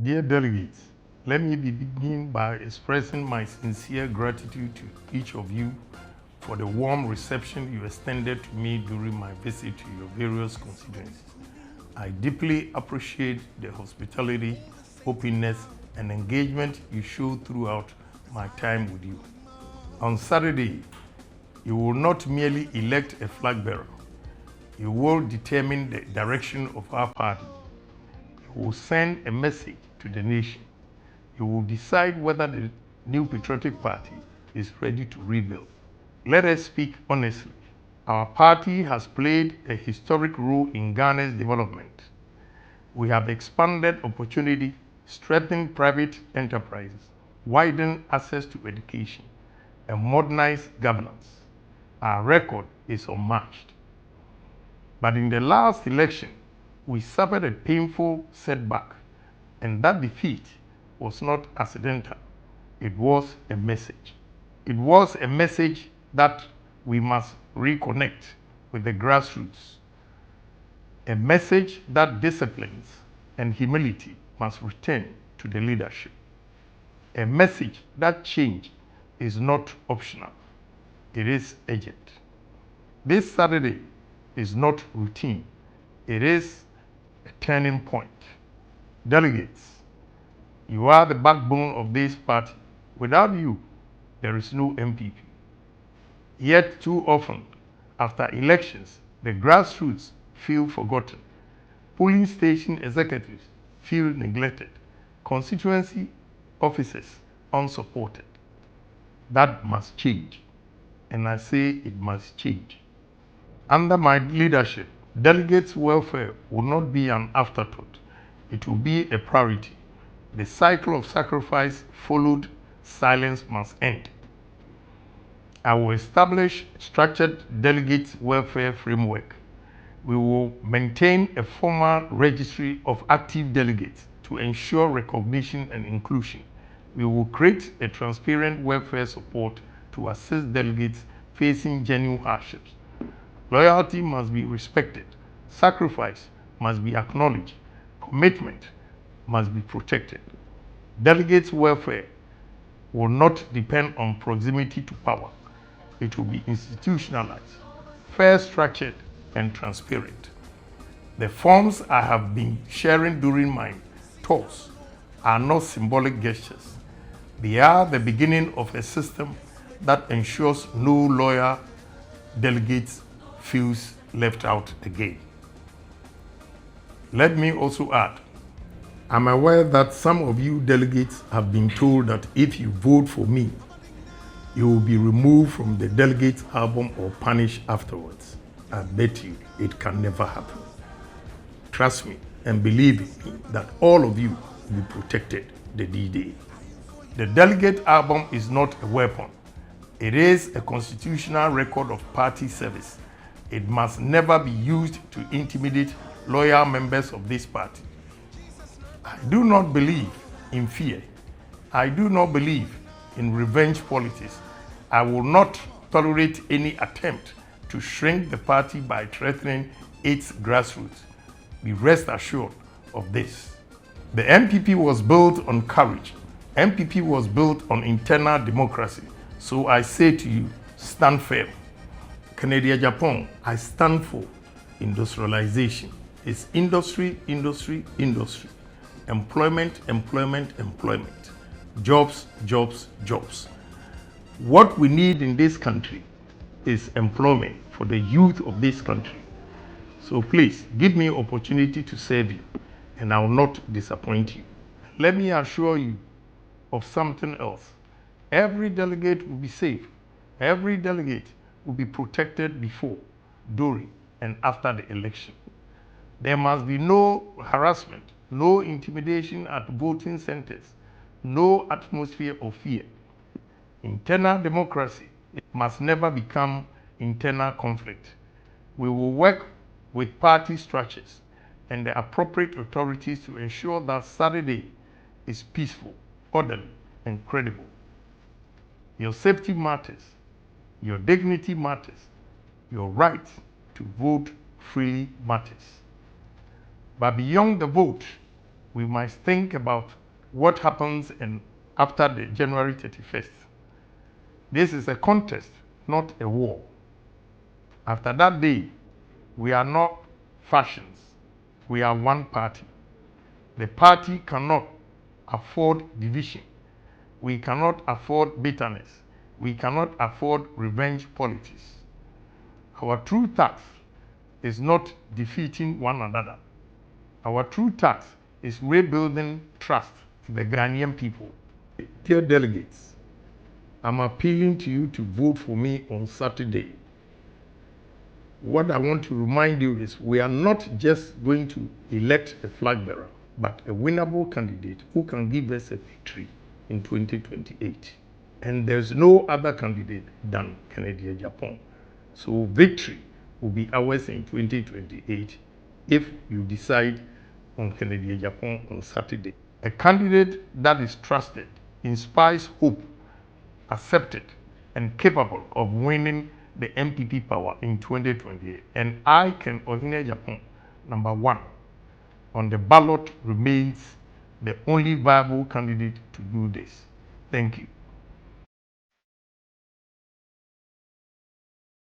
Dear delegates, let me begin by expressing my sincere gratitude to each of you for the warm reception you extended to me during my visit to your various constituencies. I deeply appreciate the hospitality, openness, and engagement you showed throughout my time with you. On Saturday, you will not merely elect a flag bearer, you will determine the direction of our party. You will send a message to the nation. You will decide whether the new patriotic party is ready to rebuild. Let us speak honestly. Our party has played a historic role in Ghana's development. We have expanded opportunity, strengthened private enterprises, widened access to education, and modernized governance. Our record is unmatched. But in the last election, we suffered a painful setback, and that defeat was not accidental. It was a message. It was a message that we must reconnect with the grassroots. A message that disciplines and humility must return to the leadership. A message that change is not optional. It is urgent. This Saturday is not routine. It is a turning point. Delegates, you are the backbone of this party. Without you, there is no MPP. Yet too often, after elections, the grassroots feel forgotten. Polling station executives feel neglected. Constituency officers unsupported. That must change. And I say it must change. Under my leadership, delegates' welfare will not be an afterthought. It will be a priority. The cycle of sacrifice followed silence must end. I will establish a structured delegate welfare framework. We will maintain a formal registry of active delegates to ensure recognition and inclusion. We will create a transparent welfare support to assist delegates facing genuine hardships. Loyalty must be respected. Sacrifice must be acknowledged. Commitment must be protected. Delegates' welfare will not depend on proximity to power. It will be institutionalized, fair structured, and transparent. The forms I have been sharing during my talks are not symbolic gestures. They are the beginning of a system that ensures no loyal delegates feels left out again. Let me also add, I'm aware that some of you delegates have been told that if you vote for me, you will be removed from the delegates album or punished afterwards. I bet you it can never happen. Trust me and believe in me that all of you will be protected the D-Day. The delegate album is not a weapon. It is a constitutional record of party service. It must never be used to intimidate loyal members of this party. I do not believe in fear. I do not believe in revenge politics. I will not tolerate any attempt to shrink the party by threatening its grassroots. Be rest assured of this. The MPP was built on courage. MPP was built on internal democracy. So I say to you, stand firm. Agyapong, I stand for industrialization. It's industry, industry, industry. Employment, employment, employment. Jobs, jobs, jobs. What we need in this country is employment for the youth of this country. So please, give me opportunity to serve you, and I will not disappoint you. Let me assure you of something else. Every delegate will be safe. Every delegate will be protected before, during, and after the election. There must be no harassment, no intimidation at voting centers, no atmosphere of fear. Internal democracy must never become internal conflict. We will work with party structures and the appropriate authorities to ensure that Saturday is peaceful, orderly, and credible. Your safety matters. Your dignity matters. Your right to vote freely matters. But beyond the vote, We must think about what happens after the January 31st. This is a contest, not a war. After that day, we are not factions. We are one party. The party cannot afford division. We cannot afford bitterness. We cannot afford revenge politics. Our true task is not defeating one another. Our true task is rebuilding trust in the Ghanaian people. Dear delegates, I'm appealing to you to vote for me on Saturday. What I want to remind you is we are not just going to elect a flag bearer, but a winnable candidate who can give us a victory in 2028. And there's no other candidate than Kennedy Agyapong. So victory will be ours in 2028 if you decide on Kennedy Agyapong on Saturday. A candidate that is trusted, inspires hope, accepted, and capable of winning the MPP power in 2028. And I, Ken Ohene Agyapong, #1 on the ballot, remains the only viable candidate to do this. Thank you.